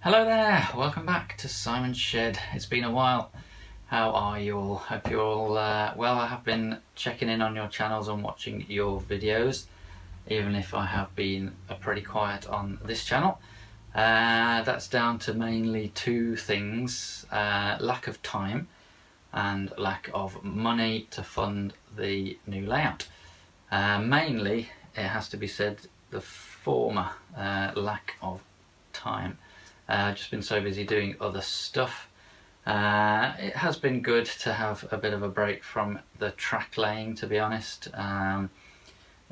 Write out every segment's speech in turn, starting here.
Hello there, welcome back to Simon's Shed. It's been a while. How are you all? Hope you're all well. I have been checking in on your channels and watching your videos, even if I have been pretty quiet on this channel. That's down to mainly two things, lack of time and lack of money to fund the new layout. Mainly, it has to be said, the former, lack of time. Just been so busy doing other stuff. It has been good to have a bit of a break from the track laying, to be honest. It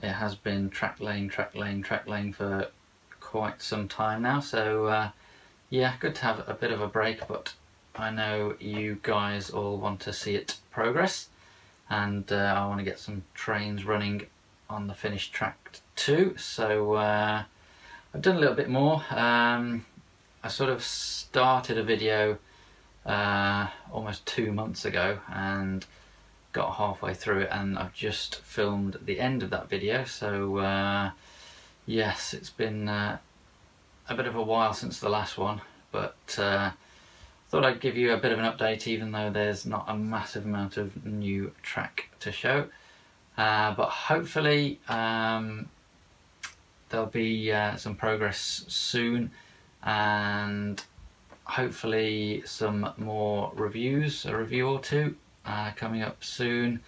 has been track laying for quite some time now, so yeah, good to have a bit of a break, but I know you guys all want to see it progress, and I want to get some trains running on the finished track too, so I've done a little bit more. I sort of started a video almost 2 months ago and got halfway through it, and I've just filmed the end of that video, so yes, it's been a bit of a while since the last one, but thought I'd give you a bit of an update, even though there's not a massive amount of new track to show, but hopefully there'll be some progress soon, and hopefully some more reviews, a review or two coming up soon.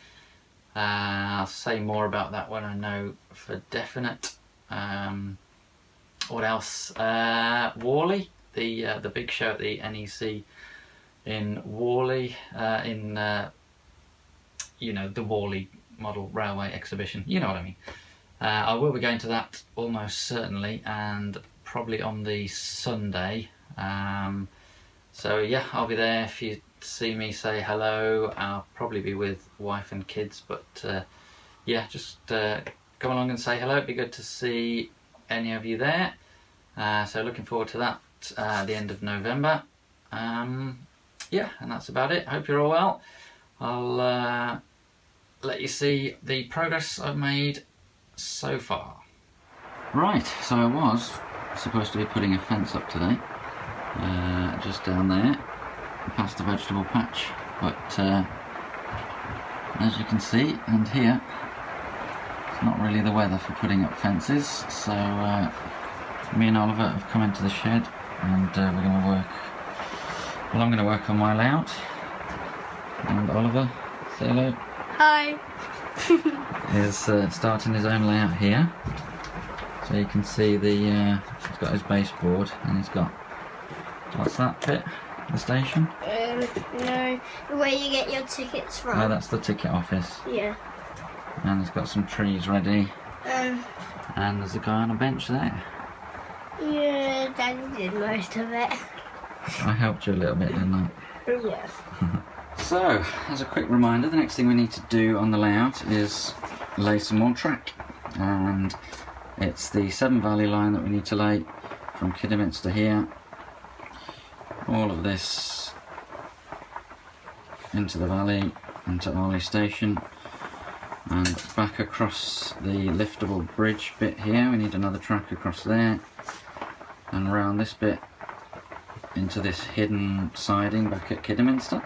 I'll say more about that when I know for definite. What else? Worley, the big show at the NEC in Worley, you know, the Worley Model Railway exhibition, you know what I mean. I will be going to that almost certainly, and probably on the Sunday. So yeah, I'll be there. If you see me, say hello. I'll probably be with wife and kids, but yeah, just come along and say hello. It'd be good to see any of you there. So looking forward to that at the end of November. Yeah, and that's about it. Hope you're all well. I'll let you see the progress I've made so far. Right, so I was supposed to be putting a fence up today, just down there past the vegetable patch, but as you can see and hear, it's not really the weather for putting up fences, so me and Oliver have come into the shed, and we're going to work, well, I'm going to work on my layout, and Oliver, say hello. Hi. Is starting his own layout here. So you can see the he's got his baseboard, and he's got, what's that bit? The station? No, where you get your tickets from. Oh, that's the ticket office. Yeah. And he's got some trees ready. And there's a guy on a bench there. Yeah, Daddy did most of it. I helped you a little bit, didn't I? Yeah. So, as a quick reminder, the next thing we need to do on the layout is lay some more track. And it's the Severn Valley line that we need to lay from Kidderminster here, all of this into the valley, into Arley Station, and back across the liftable bridge bit here. We need another track across there, and around this bit into this hidden siding back at Kidderminster.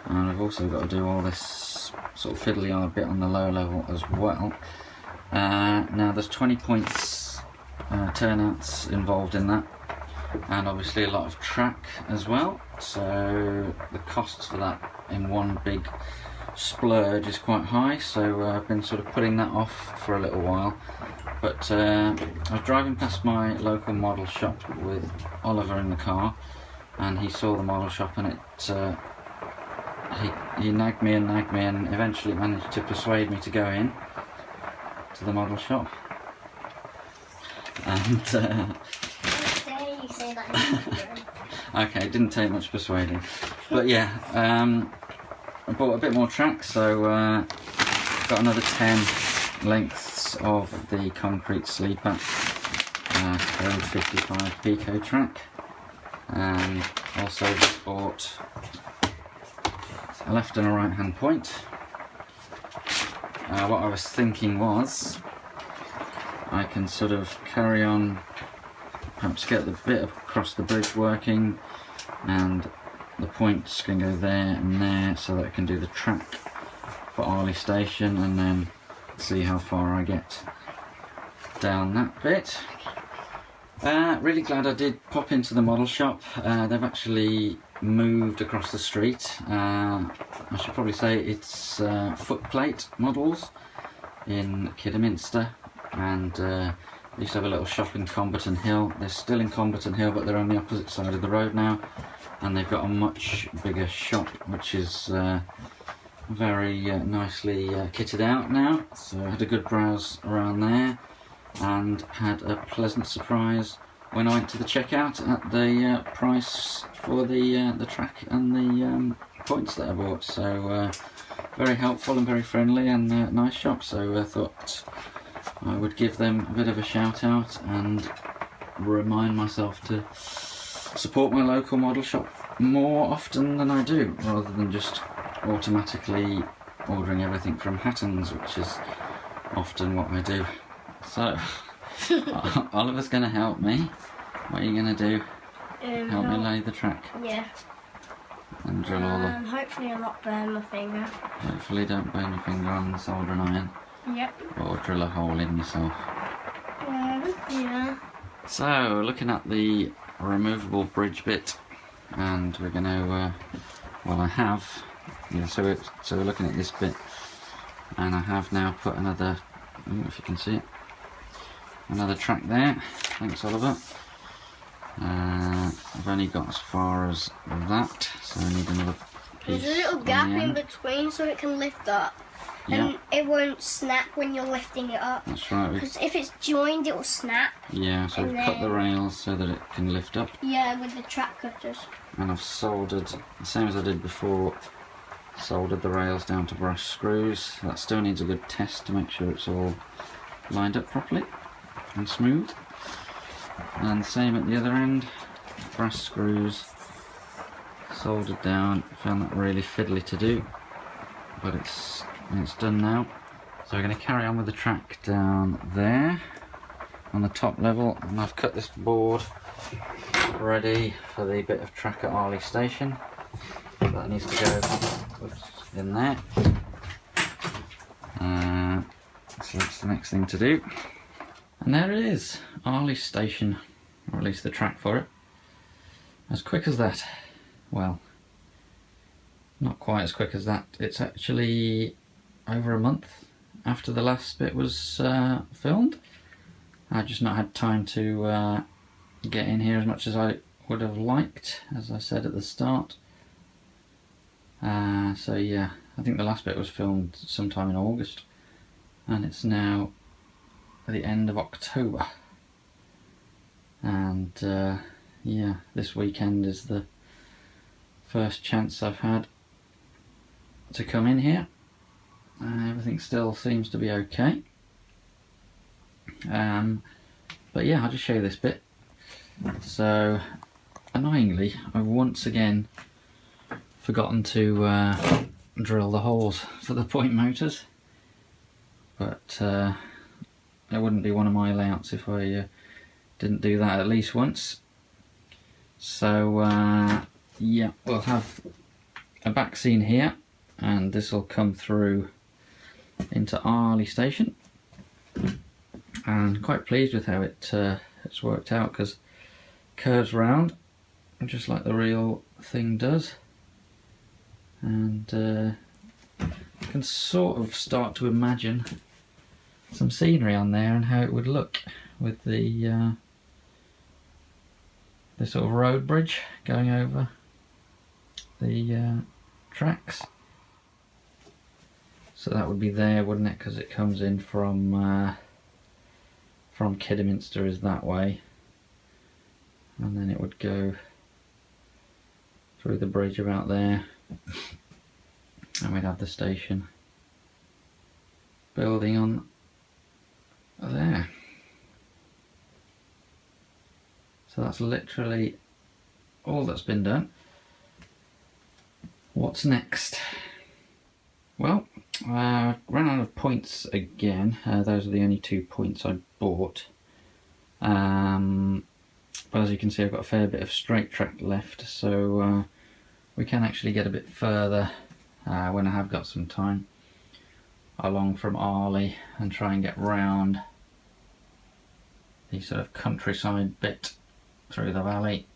And we've also got to do all this sort of fiddly-yard bit on the low level as well. Now there's 20 points turnouts involved in that, and obviously a lot of track as well, so the costs for that in one big splurge is quite high, so I've been sort of putting that off for a little while. But I was driving past my local model shop with Oliver in the car, and he saw the model shop, and it he nagged me and eventually managed to persuade me to go in to the model shop, and okay, it didn't take much persuading, but yeah, I bought a bit more track, so got another 10 lengths of the concrete sleeper code 55 pico track, and also bought a left and a right hand point. What I was thinking was I can sort of carry on perhaps get the bit across the bridge working, and the points can go there and there so that I can do the track for Arley Station, and then see how far I get down that bit. Really glad I did pop into the model shop. They've actually moved across the street. I should probably say it's footplate models in Kidderminster, and they used to have a little shop in Comberton Hill. They're still in Comberton Hill, but they're on the opposite side of the road now, and they've got a much bigger shop, which is very nicely kitted out now. So I had a good browse around there, and had a pleasant surprise when I went to the checkout at the price for the track and the points that I bought. So very helpful and very friendly, and nice shop. So I thought I would give them a bit of a shout out and remind myself to support my local model shop more often than I do, rather than just automatically ordering everything from Hatton's, which is often what I do. So Oliver's going to help me. What are you going to do? Help me lay the track. Yeah. And drill all the... Hopefully I'll not burn my finger. Hopefully don't burn your finger on the soldering iron. Yep. Or drill a hole in yourself. Yeah. So, looking at the removable bridge bit, and we're going to, well, I have, yeah, so we're looking at this bit, and I have now put another, if you can see it, another track there. Thanks, Oliver. I've only got as far as that, so I need another piece. There's a little gap in between so it can lift up. Yeah. And it won't snap when you're lifting it up. That's right. Because if it's joined, it will snap. Yeah, so we've cut the rails so that it can lift up. Yeah, with the track cutters. And I've soldered, the same as I did before, soldered the rails down to brass screws. That still needs a good test to make sure it's all lined up properly and smooth. And same at the other end, brass screws soldered down. Found that really fiddly to do, but it's done now. So we're going to carry on with the track down there on the top level, and I've cut this board ready for the bit of track at Arley Station. So that needs to go in there. So that's the next thing to do. And there it is, Arley Station, or at least the track for it. As quick as that. Well, not quite as quick as that. It's actually over a month after the last bit was filmed. I've just not had time to get in here as much as I would have liked, as I said at the start. So yeah, I think the last bit was filmed sometime in August, and it's now the end of October. And yeah, this weekend is the first chance I've had to come in here. Everything still seems to be okay. But yeah, I'll just show you this bit. So, annoyingly, I've once again forgotten to drill the holes for the point motors. But it wouldn't be one of my layouts if I didn't do that at least once. So yeah, we'll have a back scene here, and this will come through into Arley Station. And quite pleased with how it's worked out, because curves round just like the real thing does, and I can sort of start to imagine some scenery on there and how it would look with the sort of road bridge going over the tracks. So that would be there, wouldn't it? Because it comes in from Kidderminster is that way, and then it would go through the bridge about there, and we'd have the station building on there. So that's literally all that's been done. What's next? Well, I ran out of points again. Those are the only 2 points I bought. but as you can see I've got a fair bit of straight track left, so we can actually get a bit further when I have got some time along from Arley and try and get round the sort of countryside bit through the valley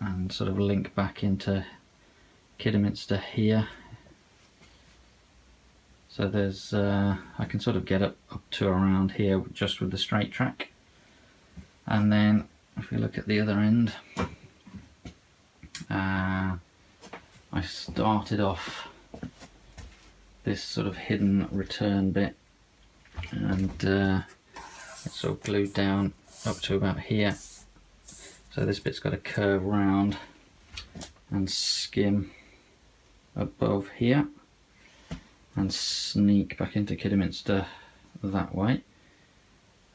and sort of link back into Kidderminster here. So there's I can sort of get up to around here just with the straight track, and then if we look at the other end, I started off this sort of hidden return bit, and it's sort of glued down up to about here. So this bit's got to curve round and skim above here and sneak back into Kidderminster that way.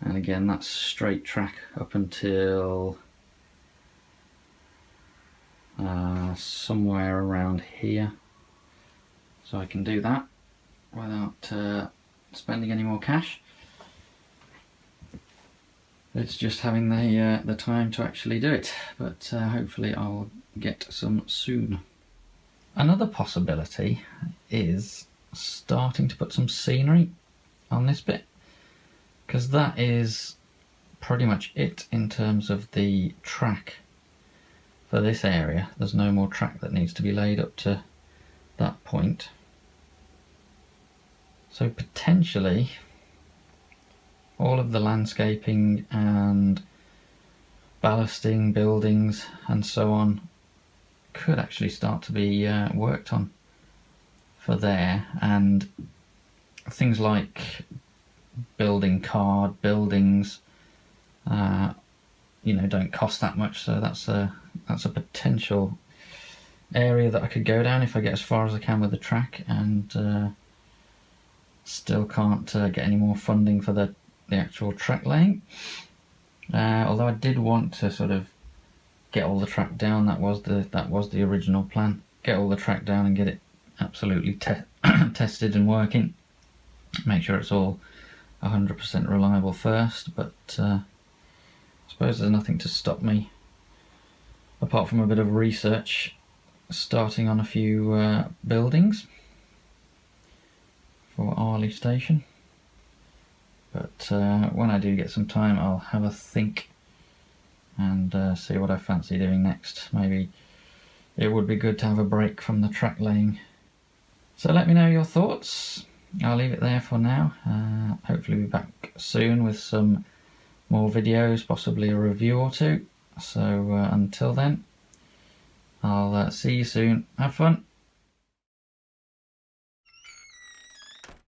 And again, that's straight track up until somewhere around here. So I can do that without spending any more cash. It's just having the time to actually do it, but hopefully I'll get some soon. Another possibility is starting to put some scenery on this bit, because that is pretty much it in terms of the track for this area. There's no more track that needs to be laid up to that point. So potentially all of the landscaping and ballasting, buildings and so on could actually start to be worked on for there, and things like building card buildings you know, don't cost that much, so that's a potential area that I could go down if I get as far as I can with the track, and still can't get any more funding for the actual track laying. Although I did want to sort of get all the track down. That was the original plan. Get all the track down and get it absolutely tested and working. Make sure it's all 100% reliable first. But I suppose there's nothing to stop me, apart from a bit of research, starting on a few buildings for Arley Station. But when I do get some time, I'll have a think and see what I fancy doing next. Maybe it would be good to have a break from the track laying. So let me know your thoughts. I'll leave it there for now. Hopefully be back soon with some more videos, possibly a review or two. So until then, I'll see you soon. Have fun.